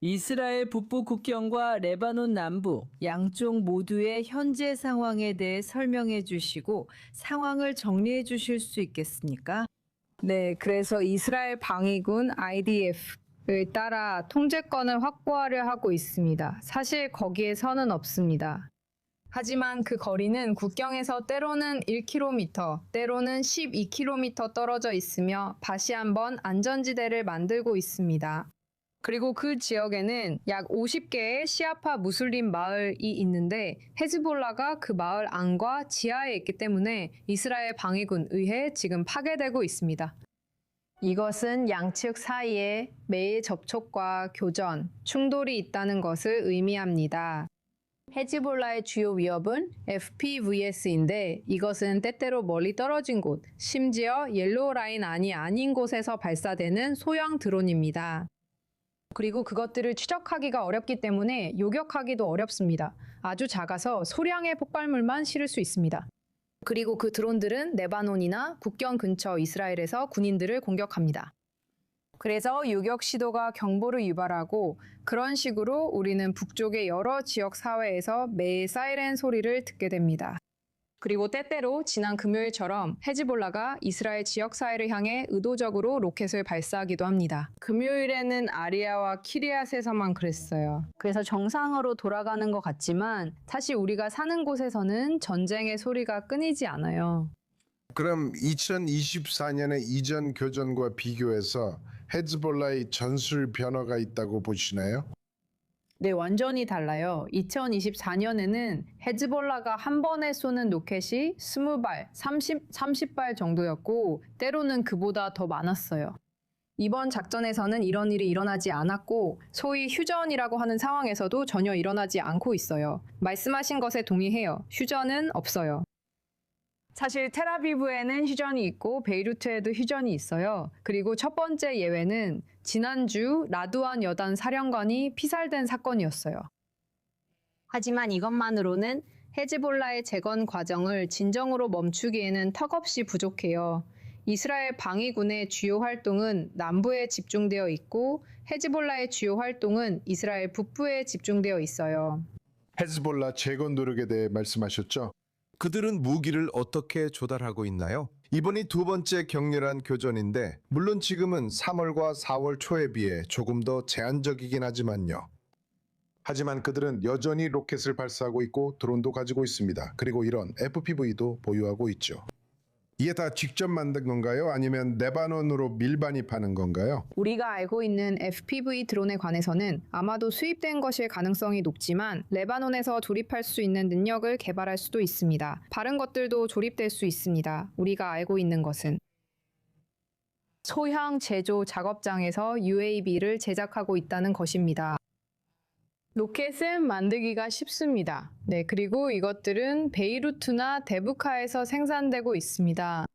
이스라엘 북부 국경과 레바논 남부 양쪽 모두의 현재 상황에 대해 설명해 주시고 상황을 정리해 주실 수 있겠습니까? 네, 그래서 이스라엘 방위군 IDF를 따라 통제권을 확보하려 하고 있습니다. 사실 거기에 선은 없습니다. 하지만 그 거리는 국경에서 때로는 1km, 때로는 12km 떨어져 있으며 다시 한번 안전지대를 만들고 있습니다. 그리고 그 지역에는 약 50개의 시아파 무슬림 마을이 있는데 헤즈볼라가 그 마을 안과 지하에 있기 때문에 이스라엘 방위군 의회에 지금 파괴되고 있습니다. 이것은 양측 사이에 매일 접촉과 교전, 충돌이 있다는 것을 의미합니다. 헤즈볼라의 주요 위협은 FPVS인데 이것은 때때로 멀리 떨어진 곳, 심지어 옐로우 라인 안이 아닌 곳에서 발사되는 소형 드론입니다. 그리고 그것들을 추적하기가 어렵기 때문에 요격하기도 어렵습니다. 아주 작아서 소량의 폭발물만 실을 수 있습니다. 그리고 그 드론들은 레바논이나 국경 근처 이스라엘에서 군인들을 공격합니다. 그래서 요격 시도가 경보를 유발하고 그런 식으로 우리는 북쪽의 여러 지역 사회에서 매일 사이렌 소리를 듣게 됩니다. 그리고 때때로 지난 금요일처럼 헤즈볼라가 이스라엘 지역 사회를 향해 의도적으로 로켓을 발사하기도 합니다. 금요일에는 아리아와 키리앗에서만 그랬어요. 그래서 정상으로 돌아가는 것 같지만 사실 우리가 사는 곳에서는 전쟁의 소리가 끊이지 않아요. 그럼 2024년의 이전 교전과 비교해서 헤즈볼라의 전술 변화가 있다고 보시나요? 네, 완전히 달라요. 2024년에는 헤즈볼라가 한 번에 쏘는 로켓이 20발, 30발 정도였고 때로는 그보다 더 많았어요. 이번 작전에서는 이런 일이 일어나지 않았고 소위 휴전이라고 하는 상황에서도 전혀 일어나지 않고 있어요. 말씀하신 것에 동의해요. 휴전은 없어요. 사실 텔아비브에는 휴전이 있고 베이루트에도 휴전이 있어요. 그리고 첫 번째 예외는 지난주 라두안 여단 사령관이 피살된 사건이었어요. 하지만 이것만으로는 헤즈볼라의 재건 과정을 진정으로 멈추기에는 턱없이 부족해요. 이스라엘 방위군의 주요 활동은 남부에 집중되어 있고 헤즈볼라의 주요 활동은 이스라엘 북부에 집중되어 있어요. 헤즈볼라 재건 노력에 대해 말씀하셨죠? 그들은 무기를 어떻게 조달하고 있나요? 이번이 두 번째 격렬한 교전인데 물론 지금은 3월과 4월 초에 비해 조금 더 제한적이긴 하지만요. 하지만 그들은 여전히 로켓을 발사하고 있고 드론도 가지고 있습니다. 그리고 이런 FPV도 보유하고 있죠. 이게 다 직접 만든 건가요? 아니면 레바논으로 밀반입하는 건가요? 우리가 알고 있는 FPV 드론에 관해서는 아마도 수입된 것일 가능성이 높지만 레바논에서 조립할 수 있는 능력을 개발할 수도 있습니다. 다른 것들도 조립될 수 있습니다. 우리가 알고 있는 것은 소형 제조 작업장에서 UAV를 제작하고 있다는 것입니다. 로켓은 만들기가 쉽습니다. 네, 그리고 이것들은 베이루트나 데부카에서 생산되고 있습니다.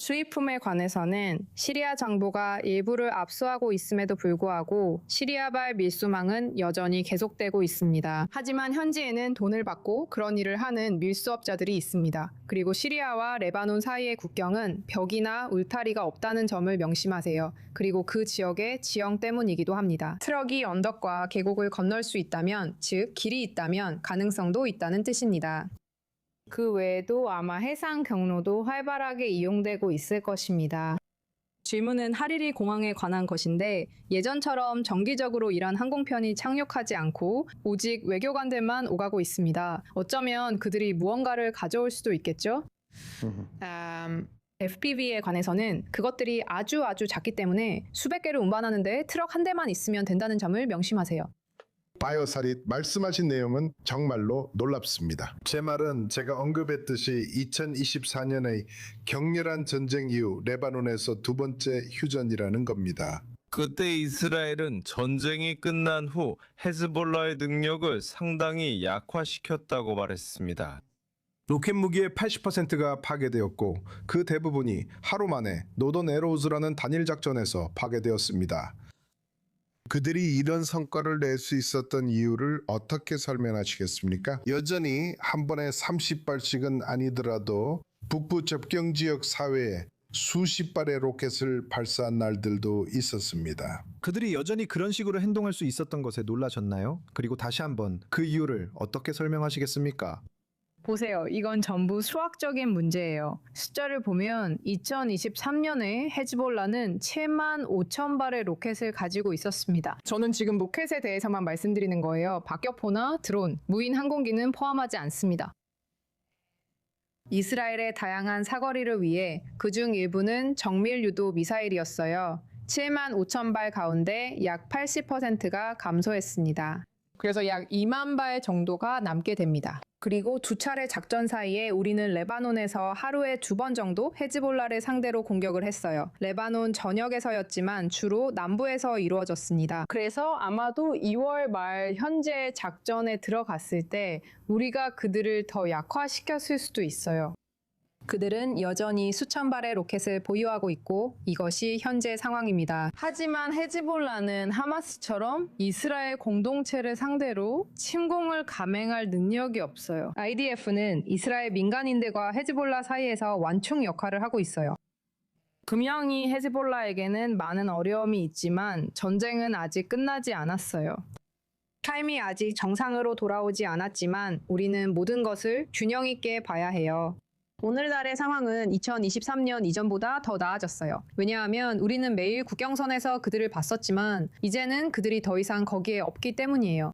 수입품에 관해서는 시리아 정부가 일부를 압수하고 있음에도 불구하고 시리아발 밀수망은 여전히 계속되고 있습니다. 하지만 현지에는 돈을 받고 그런 일을 하는 밀수업자들이 있습니다. 그리고 시리아와 레바논 사이의 국경은 벽이나 울타리가 없다는 점을 명심하세요. 그리고 그 지역의 지형 때문이기도 합니다. 트럭이 언덕과 계곡을 건널 수 있다면, 즉 길이 있다면 가능성도 있다는 뜻입니다. 그 외에도 아마 해상 경로도 활발하게 이용되고 있을 것입니다. 질문은 하리리 공항에 관한 것인데 예전처럼 정기적으로 이란 항공편이 착륙하지 않고 오직 외교관들만 오가고 있습니다. 어쩌면 그들이 무언가를 가져올 수도 있겠죠? FPV에 관해서는 그것들이 아주 작기 때문에 수백 개를 운반하는데 트럭 한 대만 있으면 된다는 점을 명심하세요. 바이오사릿 말씀하신 내용은 정말로 놀랍습니다. 제 말은 제가 언급했듯이 2024년의 격렬한 전쟁 이후 레바논에서 두 번째 휴전이라는 겁니다. 그때 이스라엘은 전쟁이 끝난 후 헤즈볼라의 능력을 상당히 약화시켰다고 말했습니다. 로켓 무기의 80%가 파괴되었고 그 대부분이 하루 만에 노던 에로우즈라는 단일 작전에서 파괴되었습니다. 그들이 이런 성과를 낼 수 있었던 이유를 어떻게 설명하시겠습니까? 여전히 한 번에 30발씩은 아니더라도 북부 접경 지역 사회에 수십 발의 로켓을 발사한 날들도 있었습니다. 그들이 여전히 그런 식으로 행동할 수 있었던 것에 놀라셨나요? 그리고 다시 한번 그 이유를 어떻게 설명하시겠습니까? 보세요. 이건 전부 수학적인 문제예요. 숫자를 보면 2023년에 헤즈볼라는 7만 5천 발의 로켓을 가지고 있었습니다. 저는 지금 로켓에 대해서만 말씀드리는 거예요. 박격포나 드론, 무인 항공기는 포함하지 않습니다. 이스라엘의 다양한 사거리를 위해 그중 일부는 정밀 유도 미사일이었어요. 7만 5천 발 가운데 약 80%가 감소했습니다. 그래서 약 2만 발 정도가 남게 됩니다. 그리고 두 차례 작전 사이에 우리는 레바논에서 하루에 2번 정도 헤즈볼라를 상대로 공격을 했어요. 레바논 전역에서였지만 주로 남부에서 이루어졌습니다. 그래서 아마도 2월 말 현재 작전에 들어갔을 때 우리가 그들을 더 약화시켰을 수도 있어요. 그들은 여전히 수천 발의 로켓을 보유하고 있고 이것이 현재 상황입니다. 하지만 헤즈볼라는 하마스처럼 이스라엘 공동체를 상대로 침공을 감행할 능력이 없어요. IDF는 이스라엘 민간인들과 헤즈볼라 사이에서 완충 역할을 하고 있어요. 금명이 헤즈볼라에게는 많은 어려움이 있지만 전쟁은 아직 끝나지 않았어요. 삶이 아직 정상으로 돌아오지 않았지만 우리는 모든 것을 균형 있게 봐야 해요. 오늘날의 상황은 2023년 이전보다 더 나아졌어요. 왜냐하면 우리는 매일 국경선에서 그들을 봤었지만 이제는 그들이 더 이상 거기에 없기 때문이에요.